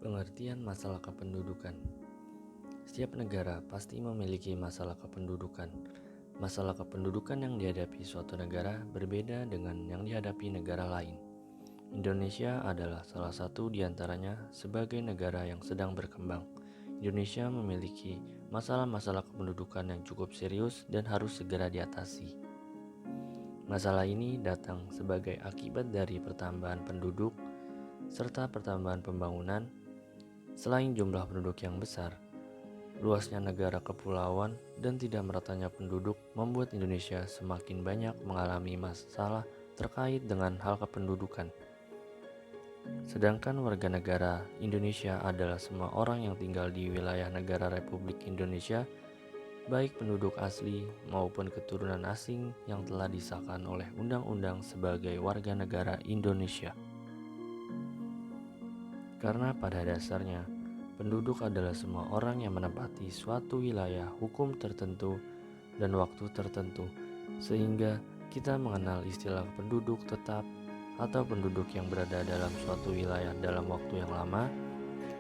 Pengertian masalah kependudukan. Setiap negara pasti memiliki masalah kependudukan. Masalah kependudukan yang dihadapi suatu negara berbeda dengan yang dihadapi negara lain. Indonesia adalah salah satu di antaranya sebagai negara yang sedang berkembang. Indonesia memiliki masalah-masalah kependudukan yang cukup serius dan harus segera diatasi. Masalah ini datang sebagai akibat dari pertambahan penduduk serta pertambahan pembangunan. Selain jumlah penduduk yang besar, luasnya negara kepulauan dan tidak meratanya penduduk membuat Indonesia semakin banyak mengalami masalah terkait dengan hal kependudukan. Sedangkan warga negara Indonesia adalah semua orang yang tinggal di wilayah negara Republik Indonesia, baik penduduk asli maupun keturunan asing yang telah disahkan oleh undang-undang sebagai warga negara Indonesia. Karena pada dasarnya, penduduk adalah semua orang yang menempati suatu wilayah hukum tertentu dan waktu tertentu, sehingga kita mengenal istilah penduduk tetap atau penduduk yang berada dalam suatu wilayah dalam waktu yang lama,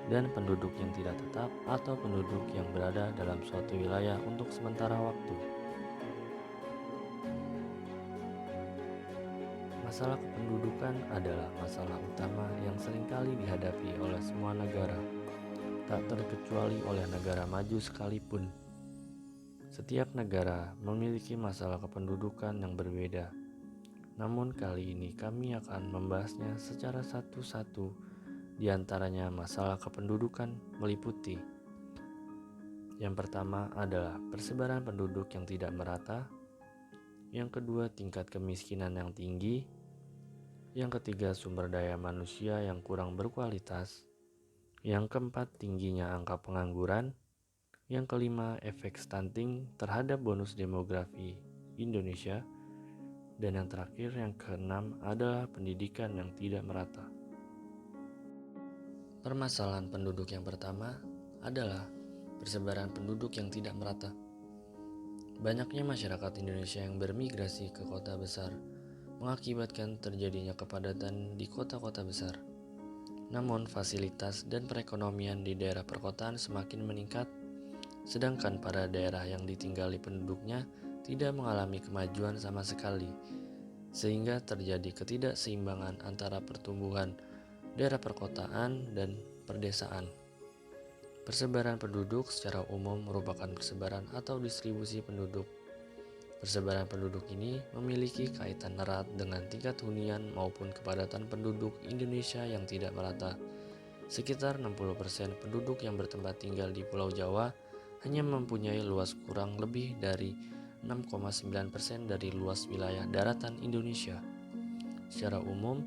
dan penduduk yang tidak tetap atau penduduk yang berada dalam suatu wilayah untuk sementara waktu. Masalah kependudukan adalah masalah utama yang seringkali dihadapi oleh semua negara, tak terkecuali oleh negara maju sekalipun. Setiap negara memiliki masalah kependudukan yang berbeda. Namun kali ini kami akan membahasnya secara satu-satu. Di antaranya masalah kependudukan meliputi: yang pertama adalah persebaran penduduk yang tidak merata, yang kedua tingkat kemiskinan yang tinggi, yang ketiga sumber daya manusia yang kurang berkualitas, yang keempat tingginya angka pengangguran, yang kelima efek stunting terhadap bonus demografi Indonesia, dan yang terakhir yang keenam adalah pendidikan yang tidak merata. Permasalahan penduduk yang pertama adalah persebaran penduduk yang tidak merata. Banyaknya masyarakat Indonesia yang bermigrasi ke kota besar mengakibatkan terjadinya kepadatan di kota-kota besar. Namun fasilitas dan perekonomian di daerah perkotaan semakin meningkat, sedangkan pada daerah yang ditinggali penduduknya tidak mengalami kemajuan sama sekali, sehingga terjadi ketidakseimbangan antara pertumbuhan daerah perkotaan dan perdesaan. Persebaran penduduk secara umum merupakan persebaran atau distribusi penduduk. Persebaran penduduk ini memiliki kaitan erat dengan tingkat hunian maupun kepadatan penduduk Indonesia yang tidak merata. Sekitar 60% penduduk yang bertempat tinggal di Pulau Jawa hanya mempunyai luas kurang lebih dari 6,9% dari luas wilayah daratan Indonesia. Secara umum,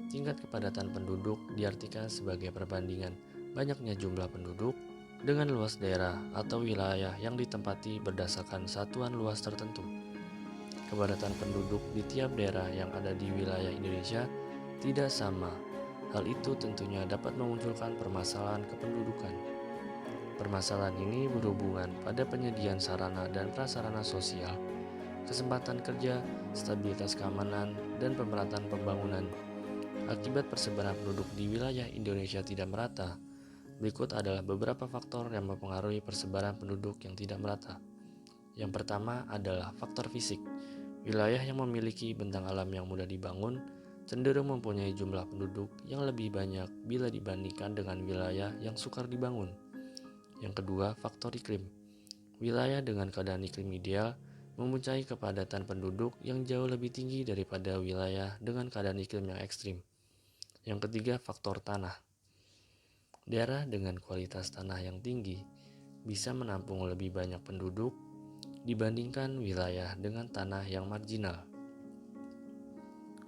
tingkat kepadatan penduduk diartikan sebagai perbandingan banyaknya jumlah penduduk dengan luas daerah atau wilayah yang ditempati berdasarkan satuan luas tertentu. Kepadatan penduduk di tiap daerah yang ada di wilayah Indonesia tidak sama. Hal itu tentunya dapat memunculkan permasalahan kependudukan. Permasalahan ini berhubungan pada penyediaan sarana dan prasarana sosial, kesempatan kerja, stabilitas keamanan, dan pemerataan pembangunan. Akibat persebaran penduduk di wilayah Indonesia tidak merata, berikut adalah beberapa faktor yang mempengaruhi persebaran penduduk yang tidak merata. Yang pertama adalah faktor fisik. Wilayah yang memiliki bentang alam yang mudah dibangun cenderung mempunyai jumlah penduduk yang lebih banyak bila dibandingkan dengan wilayah yang sukar dibangun. Yang kedua, faktor iklim. Wilayah dengan keadaan iklim ideal mempunyai kepadatan penduduk yang jauh lebih tinggi daripada wilayah dengan keadaan iklim yang ekstrim. Yang ketiga, faktor tanah. Daerah dengan kualitas tanah yang tinggi bisa menampung lebih banyak penduduk dibandingkan wilayah dengan tanah yang marginal.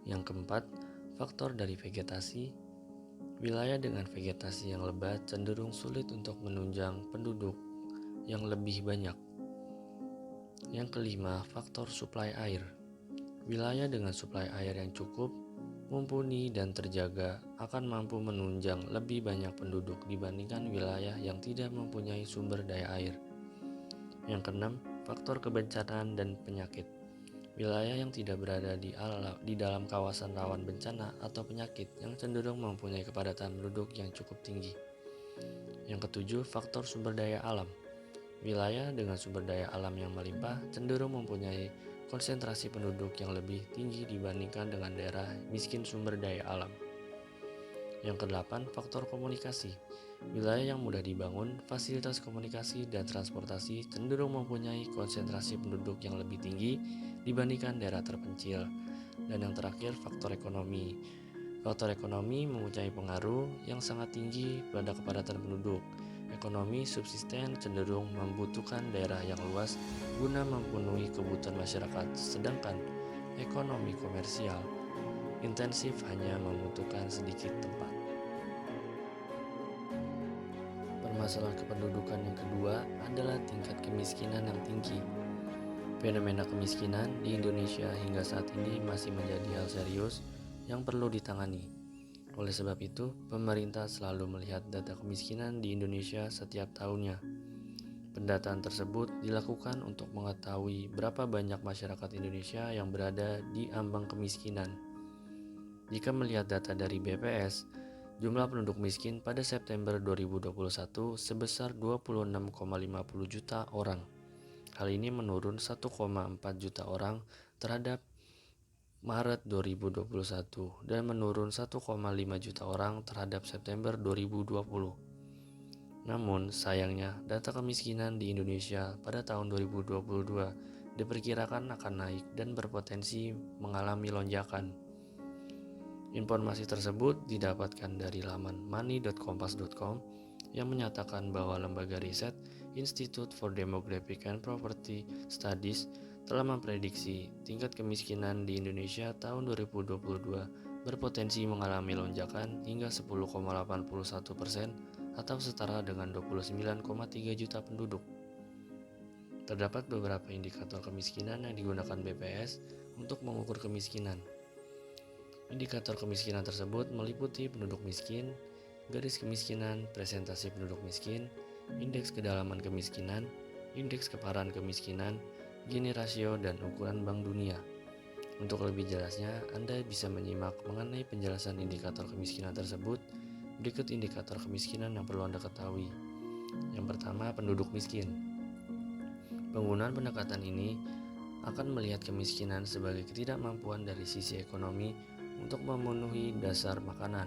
Yang keempat, faktor dari vegetasi. Wilayah dengan vegetasi yang lebat cenderung sulit untuk menunjang penduduk yang lebih banyak. Yang kelima, faktor suplai air. Wilayah dengan suplai air yang cukup, mumpuni dan terjaga akan mampu menunjang lebih banyak penduduk dibandingkan wilayah yang tidak mempunyai sumber daya air. Yang keenam, faktor kebencanaan dan penyakit. Wilayah yang tidak berada di dalam kawasan rawan bencana atau penyakit yang cenderung mempunyai kepadatan penduduk yang cukup tinggi. Yang ketujuh, faktor sumber daya alam. Wilayah dengan sumber daya alam yang melimpah cenderung mempunyai konsentrasi penduduk yang lebih tinggi dibandingkan dengan daerah miskin sumber daya alam. Yang kedelapan, faktor komunikasi. Wilayah yang mudah dibangun, fasilitas komunikasi dan transportasi cenderung mempunyai konsentrasi penduduk yang lebih tinggi dibandingkan daerah terpencil. Dan yang terakhir, faktor ekonomi. Faktor ekonomi mempunyai pengaruh yang sangat tinggi pada kepadatan penduduk. Ekonomi subsisten cenderung membutuhkan daerah yang luas guna memenuhi kebutuhan masyarakat, sedangkan ekonomi komersial intensif hanya membutuhkan sedikit tempat. Permasalahan kependudukan yang kedua adalah tingkat kemiskinan yang tinggi. Fenomena kemiskinan di Indonesia hingga saat ini masih menjadi hal serius yang perlu ditangani. Oleh sebab itu, pemerintah selalu melihat data kemiskinan di Indonesia setiap tahunnya. Pendataan tersebut dilakukan untuk mengetahui berapa banyak masyarakat Indonesia yang berada di ambang kemiskinan. Jika melihat data dari BPS, jumlah penduduk miskin pada September 2021 sebesar 26,50 juta orang. Hal ini menurun 1,4 juta orang terhadap Maret 2021 dan menurun 1,5 juta orang terhadap September 2020. Namun sayangnya data kemiskinan di Indonesia pada tahun 2022 diperkirakan akan naik dan berpotensi mengalami lonjakan. Informasi tersebut didapatkan dari laman money.kompas.com yang menyatakan bahwa lembaga riset Institute for Demographic and Poverty Studies telah memprediksi tingkat kemiskinan di Indonesia tahun 2022 berpotensi mengalami lonjakan hingga 10,81% atau setara dengan 29,3 juta penduduk. Terdapat beberapa indikator kemiskinan yang digunakan BPS untuk mengukur kemiskinan. Indikator kemiskinan tersebut meliputi penduduk miskin, garis kemiskinan, presentasi penduduk miskin, indeks kedalaman kemiskinan, indeks keparahan kemiskinan, Gini rasio, dan ukuran Bank Dunia. Untuk lebih jelasnya, Anda bisa menyimak mengenai penjelasan indikator kemiskinan tersebut. Berikut indikator kemiskinan yang perlu Anda ketahui. Yang pertama, penduduk miskin. Penggunaan pendekatan ini akan melihat kemiskinan sebagai ketidakmampuan dari sisi ekonomi untuk memenuhi dasar makanan.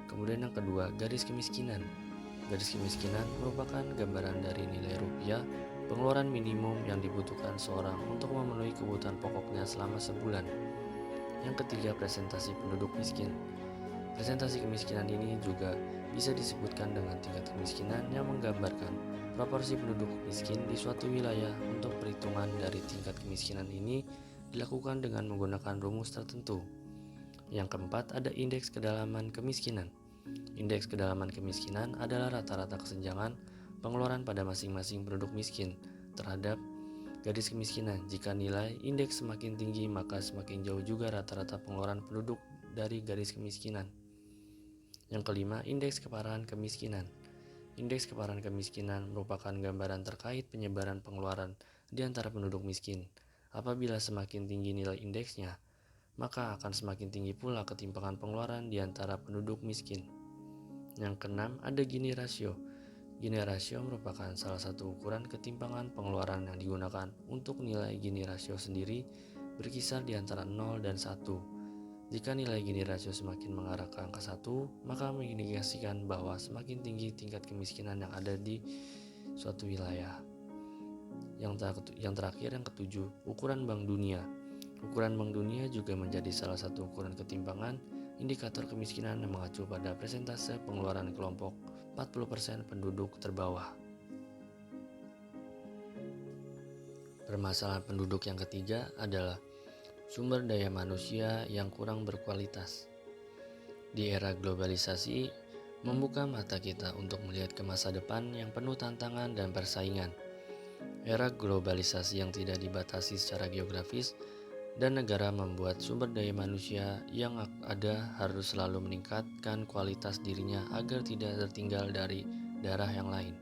Kemudian yang kedua, garis kemiskinan. Garis kemiskinan merupakan gambaran dari nilai rupiah pengeluaran minimum yang dibutuhkan seorang untuk memenuhi kebutuhan pokoknya selama sebulan. Yang ketiga, presentasi penduduk miskin. Presentasi kemiskinan ini juga bisa disebutkan dengan tingkat kemiskinan yang menggambarkan proporsi penduduk miskin di suatu wilayah. Untuk perhitungan dari tingkat kemiskinan ini dilakukan dengan menggunakan rumus tertentu. Yang keempat, ada indeks kedalaman kemiskinan. Indeks kedalaman kemiskinan adalah rata-rata kesenjangan pengeluaran pada masing-masing penduduk miskin terhadap garis kemiskinan. Jika nilai indeks semakin tinggi, maka semakin jauh juga rata-rata pengeluaran penduduk dari garis kemiskinan. Yang kelima, indeks keparahan kemiskinan. Indeks keparahan kemiskinan merupakan gambaran terkait penyebaran pengeluaran di antara penduduk miskin. Apabila semakin tinggi nilai indeksnya, maka akan semakin tinggi pula ketimpangan pengeluaran di antara penduduk miskin. Yang keenam, ada Gini rasio. Gini rasio merupakan salah satu ukuran ketimpangan pengeluaran yang digunakan untuk nilai Gini rasio sendiri berkisar di antara 0 dan 1. Jika nilai Gini rasio semakin mengarah ke angka 1, maka mengindikasikan bahwa semakin tinggi tingkat kemiskinan yang ada di suatu wilayah. Yang terakhir, yang ketujuh, ukuran Bank Dunia. Ukuran Bank Dunia juga menjadi salah satu ukuran ketimpangan indikator kemiskinan yang mengacu pada persentase pengeluaran kelompok 40% penduduk terbawah. Permasalahan penduduk yang ketiga adalah sumber daya manusia yang kurang berkualitas. Di era globalisasi, membuka mata kita untuk melihat ke masa depan yang penuh tantangan dan persaingan. Era globalisasi yang tidak dibatasi secara geografis dan negara membuat sumber daya manusia yang ada harus selalu meningkatkan kualitas dirinya agar tidak tertinggal dari daerah yang lain.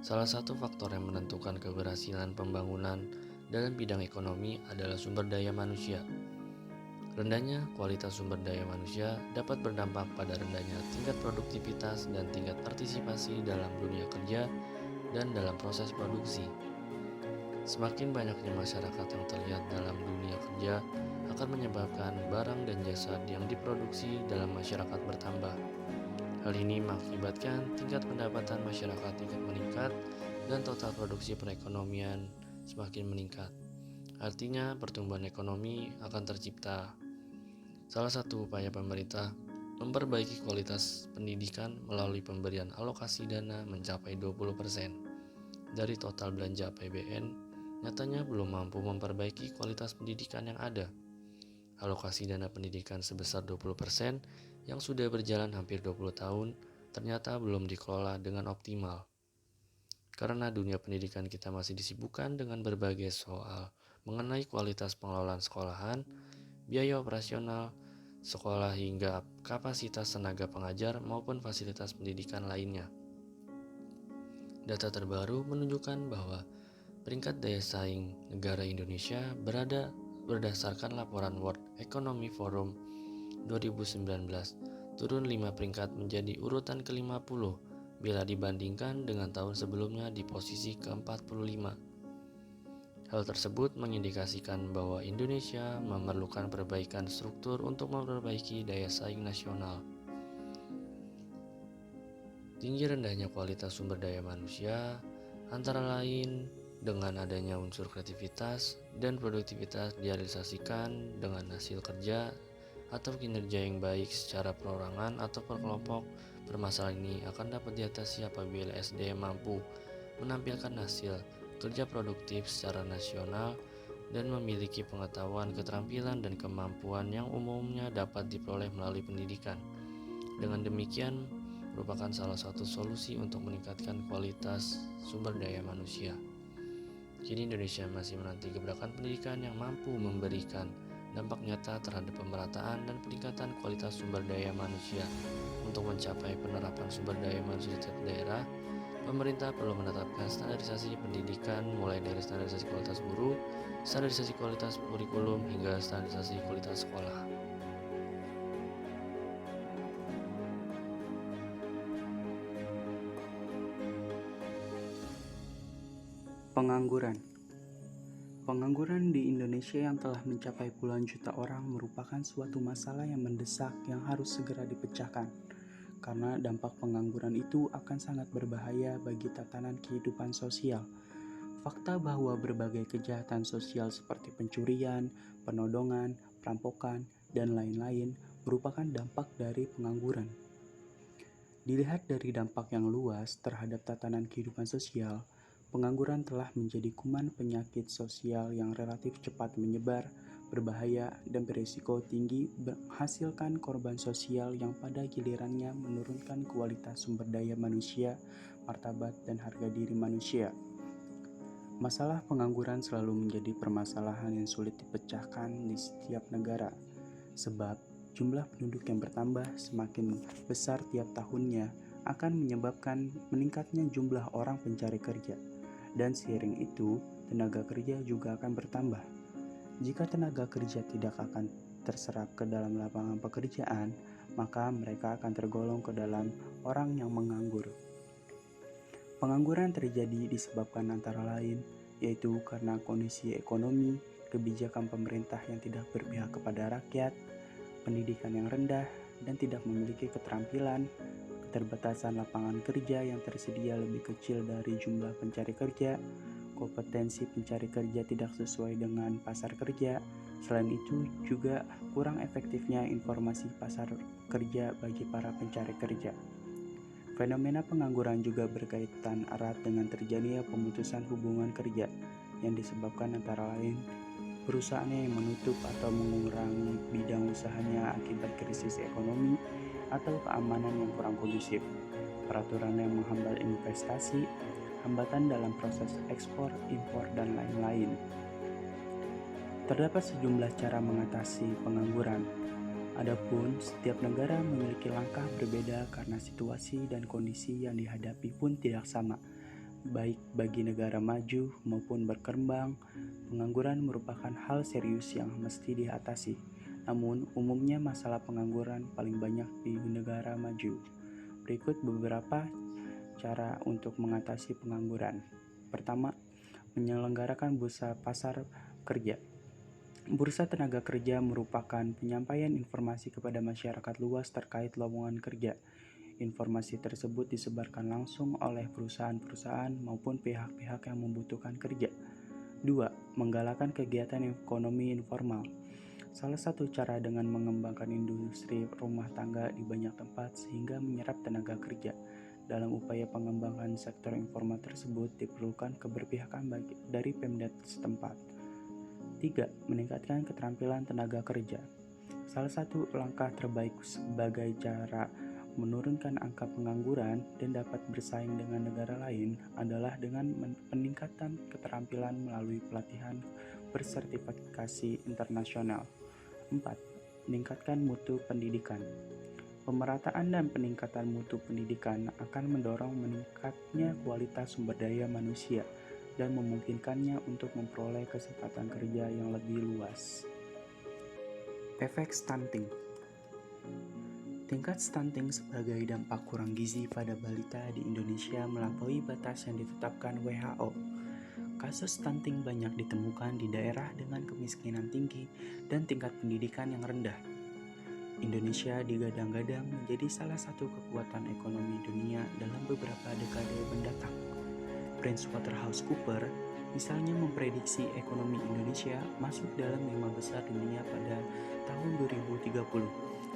Salah satu faktor yang menentukan keberhasilan pembangunan dalam bidang ekonomi adalah sumber daya manusia. Rendahnya kualitas sumber daya manusia dapat berdampak pada rendahnya tingkat produktivitas dan tingkat partisipasi dalam dunia kerja dan dalam proses produksi. Semakin banyaknya masyarakat yang terlihat dalam dunia kerja akan menyebabkan barang dan jasa yang diproduksi dalam masyarakat bertambah. Hal ini mengakibatkan tingkat pendapatan masyarakat ikut meningkat dan total produksi perekonomian semakin meningkat. Artinya pertumbuhan ekonomi akan tercipta. Salah satu upaya pemerintah memperbaiki kualitas pendidikan melalui pemberian alokasi dana mencapai 20% dari total belanja APBN, nyatanya belum mampu memperbaiki kualitas pendidikan yang ada. Alokasi dana pendidikan sebesar 20% yang sudah berjalan hampir 20 tahun ternyata belum dikelola dengan optimal. Karena dunia pendidikan kita masih disibukkan dengan berbagai soal mengenai kualitas pengelolaan sekolahan, biaya operasional sekolah hingga kapasitas tenaga pengajar maupun fasilitas pendidikan lainnya. Data terbaru menunjukkan bahwa peringkat daya saing negara Indonesia berada berdasarkan laporan World Economic Forum 2019 turun 5 peringkat menjadi urutan ke-50 bila dibandingkan dengan tahun sebelumnya di posisi ke-45. Hal tersebut mengindikasikan bahwa Indonesia memerlukan perbaikan struktur untuk memperbaiki daya saing nasional. Tinggi rendahnya kualitas sumber daya manusia antara lain dengan adanya unsur kreativitas dan produktivitas direalisasikan dengan hasil kerja atau kinerja yang baik secara perorangan atau per kelompok. Permasalahan ini akan dapat diatasi apabila SDM mampu menampilkan hasil kerja produktif secara nasional dan memiliki pengetahuan, keterampilan, dan kemampuan yang umumnya dapat diperoleh melalui pendidikan. Dengan demikian, merupakan salah satu solusi untuk meningkatkan kualitas sumber daya manusia. Kini Indonesia masih menanti gebrakan pendidikan yang mampu memberikan dampak nyata terhadap pemerataan dan peningkatan kualitas sumber daya manusia. Untuk mencapai penerapan sumber daya manusia di setiap daerah, pemerintah perlu menetapkan standarisasi pendidikan mulai dari standarisasi kualitas guru, standarisasi kualitas kurikulum, hingga standarisasi kualitas sekolah. Pengangguran. Pengangguran di Indonesia yang telah mencapai puluhan juta orang merupakan suatu masalah yang mendesak yang harus segera dipecahkan. Karena dampak pengangguran itu akan sangat berbahaya bagi tatanan kehidupan sosial. Fakta bahwa berbagai kejahatan sosial seperti pencurian, penodongan, perampokan, dan lain-lain merupakan dampak dari pengangguran. Dilihat dari dampak yang luas terhadap tatanan kehidupan sosial, pengangguran telah menjadi kuman penyakit sosial yang relatif cepat menyebar, berbahaya, dan berisiko tinggi menghasilkan korban sosial yang pada gilirannya menurunkan kualitas sumber daya manusia, martabat, dan harga diri manusia. Masalah pengangguran selalu menjadi permasalahan yang sulit dipecahkan di setiap negara, sebab jumlah penduduk yang bertambah semakin besar tiap tahunnya akan menyebabkan meningkatnya jumlah orang pencari kerja, dan seiring itu tenaga kerja juga akan bertambah. Jika tenaga kerja tidak akan terserap ke dalam lapangan pekerjaan, maka mereka akan tergolong ke dalam orang yang menganggur. Pengangguran terjadi disebabkan antara lain, yaitu karena kondisi ekonomi, kebijakan pemerintah yang tidak berpihak kepada rakyat, pendidikan yang rendah, dan tidak memiliki keterampilan, keterbatasan lapangan kerja yang tersedia lebih kecil dari jumlah pencari kerja, kompetensi pencari kerja tidak sesuai dengan pasar kerja. Selain itu juga kurang efektifnya informasi pasar kerja bagi para pencari kerja. Fenomena pengangguran juga berkaitan erat dengan terjadinya pemutusan hubungan kerja yang disebabkan antara lain perusahaannya yang menutup atau mengurangi bidang usahanya akibat krisis ekonomi atau keamanan yang kurang kondusif, peraturan yang menghambat investasi, hambatan dalam proses ekspor, impor, dan lain-lain. Terdapat sejumlah cara mengatasi pengangguran. Adapun setiap negara memiliki langkah berbeda karena situasi dan kondisi yang dihadapi pun tidak sama. Baik bagi negara maju maupun berkembang, pengangguran merupakan hal serius yang mesti diatasi. Namun, umumnya masalah pengangguran paling banyak di negara maju. Berikut beberapa cara untuk mengatasi pengangguran. Pertama, menyelenggarakan bursa pasar kerja. Bursa tenaga kerja merupakan penyampaian informasi kepada masyarakat luas terkait lowongan kerja. Informasi tersebut disebarkan langsung oleh perusahaan-perusahaan maupun pihak-pihak yang membutuhkan kerja. 2. Menggalakkan kegiatan ekonomi informal. Salah satu cara dengan mengembangkan industri rumah tangga di banyak tempat sehingga menyerap tenaga kerja. Dalam upaya pengembangan sektor informal tersebut diperlukan keberpihakan dari Pemda setempat. 3. Meningkatkan keterampilan tenaga kerja. Salah satu langkah terbaik sebagai cara menurunkan angka pengangguran dan dapat bersaing dengan negara lain adalah dengan peningkatan keterampilan melalui pelatihan bersertifikasi internasional. 4. Meningkatkan mutu pendidikan. Pemerataan dan peningkatan mutu pendidikan akan mendorong meningkatnya kualitas sumber daya manusia dan memungkinkannya untuk memperoleh kesempatan kerja yang lebih luas. Efek stunting. Tingkat stunting sebagai dampak kurang gizi pada balita di Indonesia melampaui batas yang ditetapkan WHO. Kasus stunting banyak ditemukan di daerah dengan kemiskinan tinggi dan tingkat pendidikan yang rendah. Indonesia digadang-gadang menjadi salah satu kekuatan ekonomi dunia dalam beberapa dekade mendatang. PricewaterhouseCoopers misalnya memprediksi ekonomi Indonesia masuk dalam 5 besar dunia pada tahun 2030,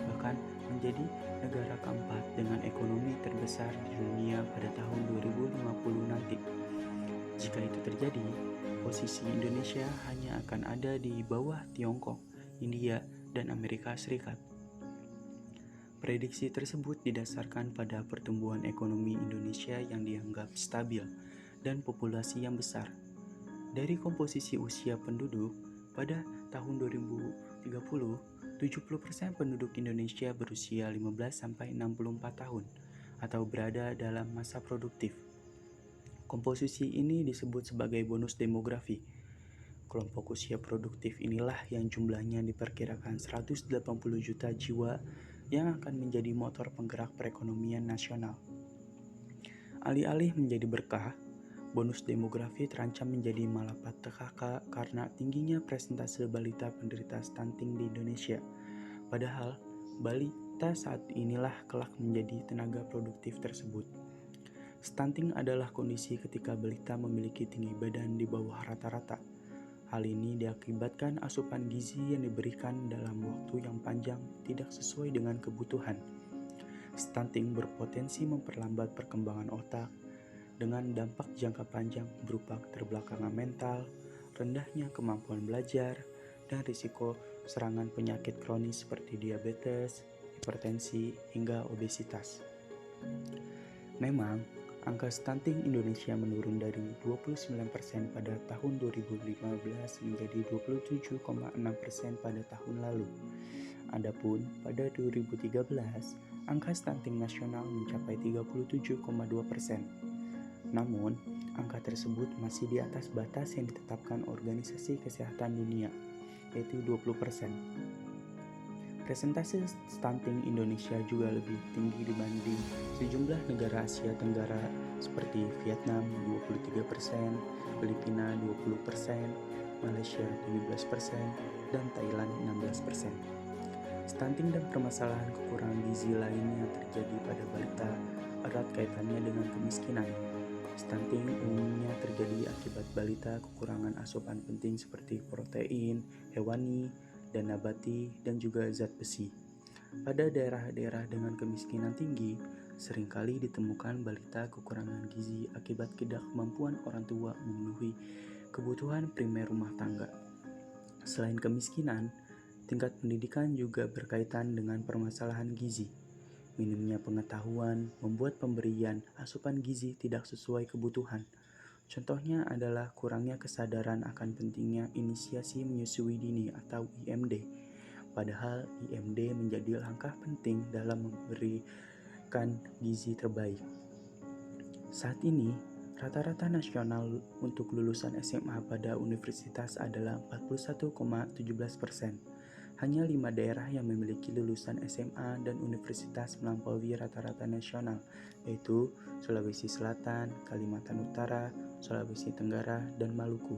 bahkan menjadi negara keempat dengan ekonomi terbesar di dunia pada tahun 2050 nanti. Jika itu terjadi, posisi Indonesia hanya akan ada di bawah Tiongkok, India, dan Amerika Serikat. Prediksi tersebut didasarkan pada pertumbuhan ekonomi Indonesia yang dianggap stabil dan populasi yang besar. Dari komposisi usia penduduk, pada tahun 2030, 70% penduduk Indonesia berusia 15-64 tahun atau berada dalam masa produktif. Komposisi ini disebut sebagai bonus demografi. Kelompok usia produktif inilah yang jumlahnya diperkirakan 180 juta jiwa yang akan menjadi motor penggerak perekonomian nasional. Alih-alih menjadi berkah, bonus demografi terancam menjadi malapetaka karena tingginya persentase balita penderita stunting di Indonesia. Padahal, balita saat inilah kelak menjadi tenaga produktif tersebut. Stunting adalah kondisi ketika balita memiliki tinggi badan di bawah rata-rata. Hal ini diakibatkan asupan gizi yang diberikan dalam waktu yang panjang tidak sesuai dengan kebutuhan. Stunting berpotensi memperlambat perkembangan otak dengan dampak jangka panjang berupa keterbelakangan mental, rendahnya kemampuan belajar, dan risiko serangan penyakit kronis seperti diabetes, hipertensi, hingga obesitas. Memang, angka stunting Indonesia menurun dari 29% pada tahun 2015 menjadi 27,6% pada tahun lalu. Adapun pada 2013, angka stunting nasional mencapai 37,2%. Namun, angka tersebut masih di atas batas yang ditetapkan Organisasi Kesehatan Dunia, yaitu 20%. Persentase stunting Indonesia juga lebih tinggi dibanding sejumlah negara Asia Tenggara seperti Vietnam 23%, Filipina 20%, Malaysia 17%, dan Thailand 16%. Stunting dan permasalahan kekurangan gizi lainnya terjadi pada balita erat kaitannya dengan kemiskinan. Stunting umumnya terjadi akibat balita kekurangan asupan penting seperti protein, hewani, dan nabati, dan juga zat besi. Pada daerah-daerah dengan kemiskinan tinggi, seringkali ditemukan balita kekurangan gizi akibat ketidakmampuan orang tua memenuhi kebutuhan primer rumah tangga. Selain kemiskinan, tingkat pendidikan juga berkaitan dengan permasalahan gizi. Minimnya pengetahuan membuat pemberian asupan gizi tidak sesuai kebutuhan. Contohnya adalah kurangnya kesadaran akan pentingnya inisiasi menyusui dini atau IMD. Padahal IMD menjadi langkah penting dalam memberikan gizi terbaik. Saat ini, rata-rata nasional untuk lulusan SMA pada universitas adalah 41,17%. Hanya 5 daerah yang memiliki lulusan SMA dan universitas melampaui rata-rata nasional, yaitu Sulawesi Selatan, Kalimantan Utara, Sulawesi Tenggara, dan Maluku.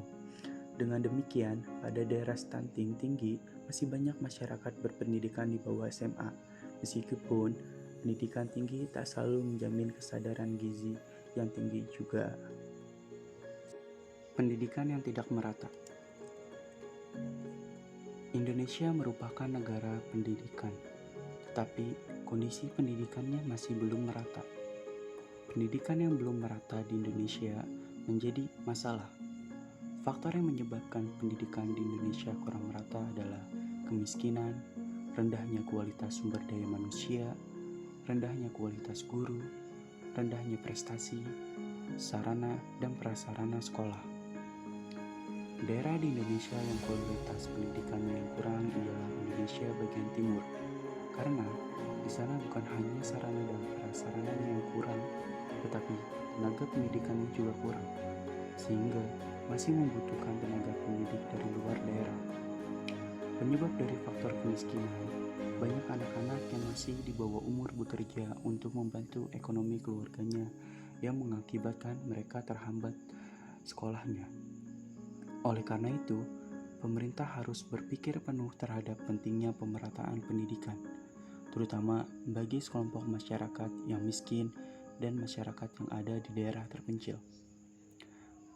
Dengan demikian, pada daerah stunting tinggi masih banyak masyarakat berpendidikan di bawah SMA, meskipun pendidikan tinggi tak selalu menjamin kesadaran gizi yang tinggi juga. Pendidikan yang tidak merata. Indonesia merupakan negara pendidikan, tetapi kondisi pendidikannya masih belum merata. Pendidikan yang belum merata di Indonesia menjadi masalah. Faktor yang menyebabkan pendidikan di Indonesia kurang merata adalah kemiskinan, rendahnya kualitas sumber daya manusia, rendahnya kualitas guru, rendahnya prestasi, sarana dan prasarana sekolah. Daerah di Indonesia yang kualitas pendidikannya yang kurang ialah Indonesia bagian timur, karena di sana bukan hanya sarana dan prasarananya yang kurang, tetapi tenaga pendidikannya juga kurang, sehingga masih membutuhkan tenaga pendidik dari luar daerah. Penyebab dari faktor kemiskinan, banyak anak-anak yang masih di bawah umur bekerja untuk membantu ekonomi keluarganya yang mengakibatkan mereka terhambat sekolahnya. Oleh karena itu, pemerintah harus berpikir penuh terhadap pentingnya pemerataan pendidikan, terutama bagi sekelompok masyarakat yang miskin dan masyarakat yang ada di daerah terpencil.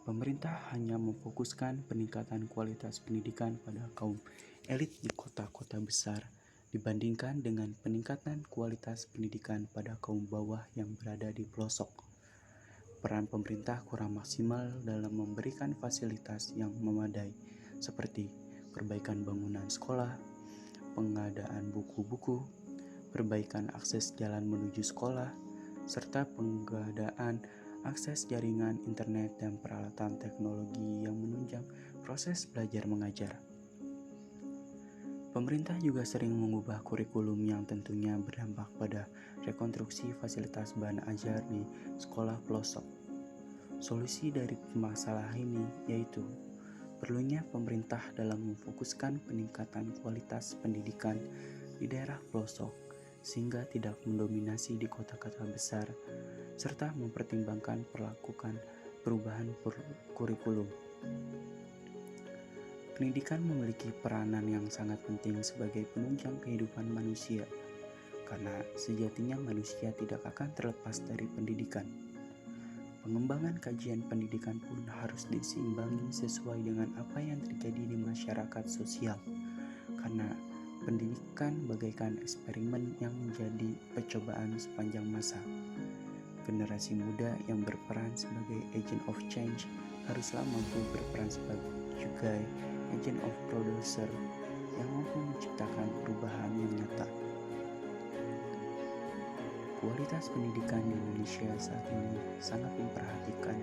Pemerintah hanya memfokuskan peningkatan kualitas pendidikan pada kaum elit di kota-kota besar dibandingkan dengan peningkatan kualitas pendidikan pada kaum bawah yang berada di pelosok. Peran pemerintah kurang maksimal dalam memberikan fasilitas yang memadai, seperti perbaikan bangunan sekolah, pengadaan buku-buku, perbaikan akses jalan menuju sekolah, serta pengadaan akses jaringan internet dan peralatan teknologi yang menunjang proses belajar mengajar. Pemerintah juga sering mengubah kurikulum yang tentunya berdampak pada rekonstruksi fasilitas bahan ajar di sekolah pelosok. Solusi dari masalah ini yaitu perlunya pemerintah dalam memfokuskan peningkatan kualitas pendidikan di daerah pelosok sehingga tidak mendominasi di kota-kota besar, serta mempertimbangkan perlakukan perubahan kurikulum. Pendidikan memiliki peranan yang sangat penting sebagai penunjang kehidupan manusia, karena sejatinya manusia tidak akan terlepas dari pendidikan. Pengembangan kajian pendidikan pun harus diseimbangi sesuai dengan apa yang terjadi di masyarakat sosial, karena pendidikan bagaikan eksperimen yang menjadi percobaan sepanjang masa. Generasi muda yang berperan sebagai agent of change haruslah mampu berperan sebagai juga agent of producer yang mampu menciptakan perubahan yang nyata. Kualitas pendidikan di Indonesia saat ini sangat memperhatikan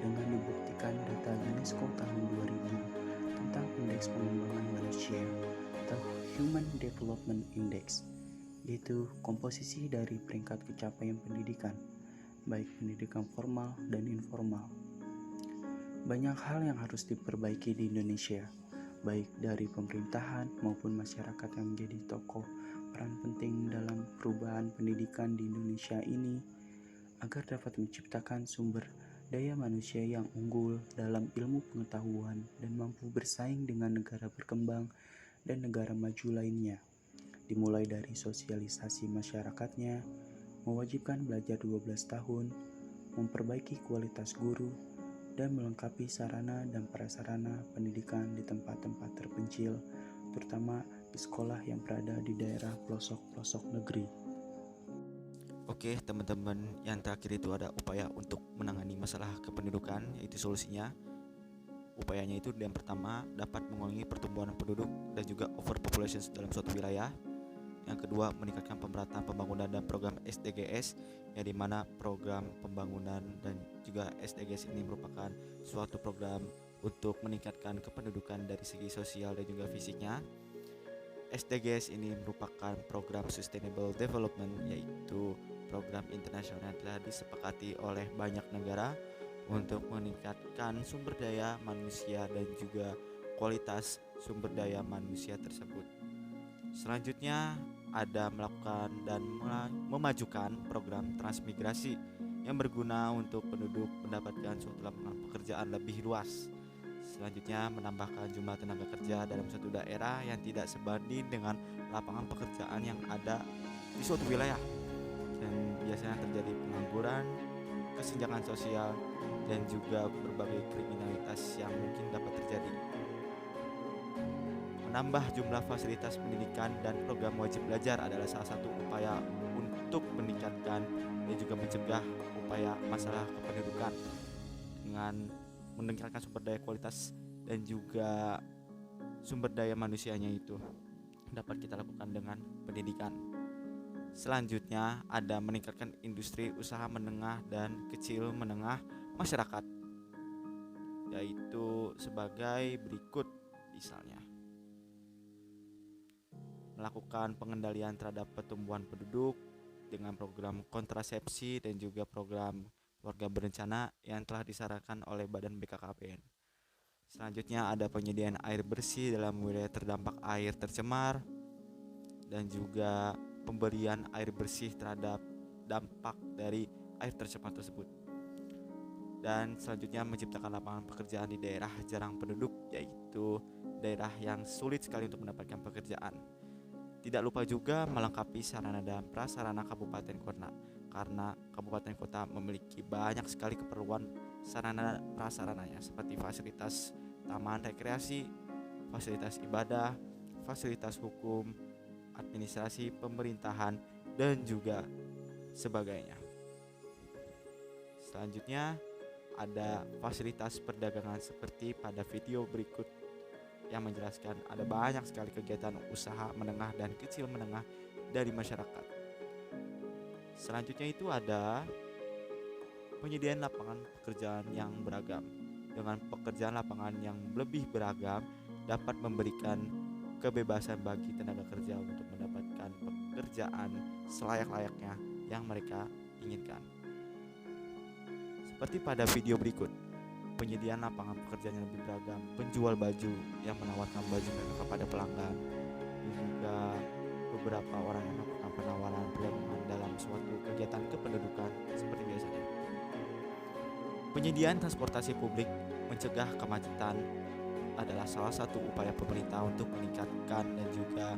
dengan dibuktikan data UNESCO tahun 2000 tentang Indeks Pengembangan Manusia atau Human Development Index, yaitu komposisi dari peringkat pencapaian pendidikan, baik pendidikan formal dan informal. Banyak hal yang harus diperbaiki di Indonesia, baik dari pemerintahan maupun masyarakat yang menjadi tokoh peran penting dalam perubahan pendidikan di Indonesia ini agar dapat menciptakan sumber daya manusia yang unggul dalam ilmu pengetahuan dan mampu bersaing dengan negara berkembang dan negara maju lainnya. Dimulai dari sosialisasi masyarakatnya, mewajibkan belajar 12 tahun, memperbaiki kualitas guru, dan melengkapi sarana dan prasarana pendidikan di tempat-tempat terpencil, terutama di sekolah yang berada di daerah pelosok-pelosok negeri. Oke teman-teman, yang terakhir itu ada upaya untuk menangani masalah kependudukan, yaitu solusinya. Upayanya itu yang pertama dapat mengurangi pertumbuhan penduduk dan juga overpopulation dalam suatu wilayah. Yang kedua, meningkatkan pemerataan pembangunan dan program SDGs, yang dimana program pembangunan dan juga SDGs ini merupakan suatu program untuk meningkatkan kependudukan dari segi sosial dan juga fisiknya. SDGs ini merupakan program Sustainable Development, yaitu program internasional yang telah disepakati oleh banyak negara untuk meningkatkan sumber daya manusia dan juga kualitas sumber daya manusia tersebut. Selanjutnya ada melakukan dan memajukan program transmigrasi yang berguna untuk penduduk mendapatkan suatu lapangan pekerjaan lebih luas. Selanjutnya menambahkan jumlah tenaga kerja dalam suatu daerah yang tidak sebanding dengan lapangan pekerjaan yang ada di suatu wilayah, dan biasanya terjadi pengangguran, kesenjangan sosial, dan juga berbagai kriminalitas yang mungkin dapat terjadi. Menambah jumlah fasilitas pendidikan dan program wajib belajar adalah salah satu upaya untuk meningkatkan dan juga mencegah upaya masalah kependudukan dengan meningkatkan sumber daya kualitas dan juga sumber daya manusianya itu dapat kita lakukan dengan pendidikan. Selanjutnya ada meningkatkan industri usaha menengah dan kecil menengah masyarakat, yaitu sebagai berikut. Misalnya melakukan pengendalian terhadap pertumbuhan penduduk dengan program kontrasepsi dan juga program keluarga berencana yang telah disarankan oleh Badan BKKBN. Selanjutnya ada penyediaan air bersih dalam wilayah terdampak air tercemar dan juga pemberian air bersih terhadap dampak dari air tercemar tersebut. Dan selanjutnya menciptakan lapangan pekerjaan di daerah jarang penduduk, yaitu daerah yang sulit sekali untuk mendapatkan pekerjaan. Tidak lupa juga melengkapi sarana dan prasarana kabupaten kota, karena kabupaten kota memiliki banyak sekali keperluan sarana prasarananya seperti fasilitas taman rekreasi, fasilitas ibadah, fasilitas hukum, administrasi pemerintahan, dan juga sebagainya. Selanjutnya ada fasilitas perdagangan seperti pada video berikut yang menjelaskan ada banyak sekali kegiatan usaha menengah dan kecil menengah dari masyarakat. Selanjutnya itu ada penyediaan lapangan pekerjaan yang beragam. Dengan pekerjaan lapangan yang lebih beragam dapat memberikan kebebasan bagi tenaga kerja untuk mendapatkan pekerjaan selayak-layaknya yang mereka inginkan. Seperti pada video berikut, penyediaan lapangan pekerjaan yang lebih beragam, penjual baju yang menawarkan baju mereka kepada pelanggan, dan juga beberapa orang yang melakukan penawaran perdagangan dalam suatu kegiatan kependudukan seperti biasanya. Penyediaan transportasi publik mencegah kemacetan adalah salah satu upaya pemerintah untuk meningkatkan dan juga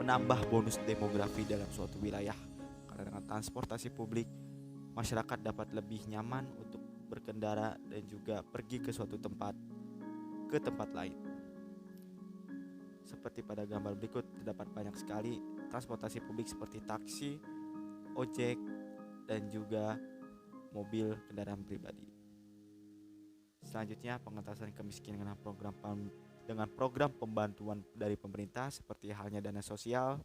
menambah bonus demografi dalam suatu wilayah. Karena dengan transportasi publik, masyarakat dapat lebih nyaman untuk berkendara dan juga pergi ke suatu tempat ke tempat lain. Seperti pada gambar berikut, terdapat banyak sekali transportasi publik seperti taksi, ojek, dan juga mobil kendaraan pribadi. Selanjutnya pengentasan kemiskinan dengan program pembantuan dari pemerintah seperti halnya dana sosial.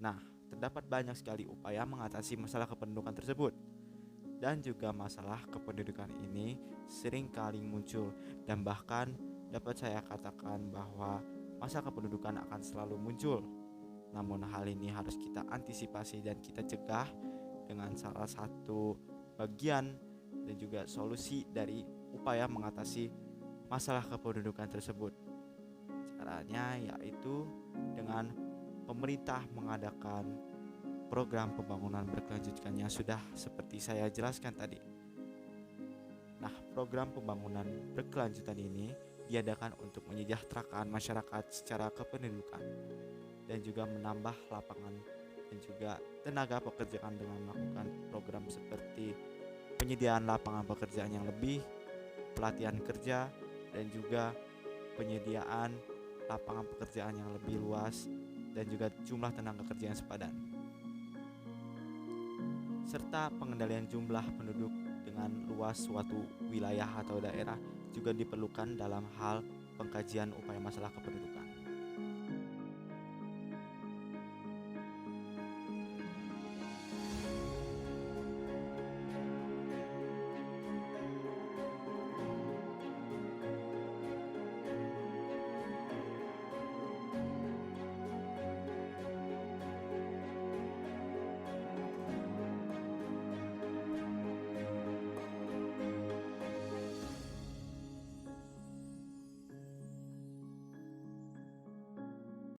Nah, terdapat banyak sekali upaya mengatasi masalah kependudukan tersebut. Dan juga masalah kependudukan ini sering kali muncul, dan bahkan dapat saya katakan bahwa masalah kependudukan akan selalu muncul. Namun hal ini harus kita antisipasi dan kita cegah dengan salah satu bagian dan juga solusi dari upaya mengatasi masalah kependudukan tersebut. Caranya yaitu dengan pemerintah mengadakan program pembangunan berkelanjutan yang sudah seperti saya jelaskan tadi. Nah, program pembangunan berkelanjutan ini diadakan untuk menyejahterakan masyarakat secara kependudukan dan juga menambah lapangan dan juga tenaga pekerjaan dengan melakukan program seperti penyediaan lapangan pekerjaan yang lebih, pelatihan kerja, dan juga penyediaan lapangan pekerjaan yang lebih luas dan juga jumlah tenaga kerja yang sepadan, serta pengendalian jumlah penduduk dengan luas suatu wilayah atau daerah juga diperlukan dalam hal pengkajian upaya masalah kependudukan.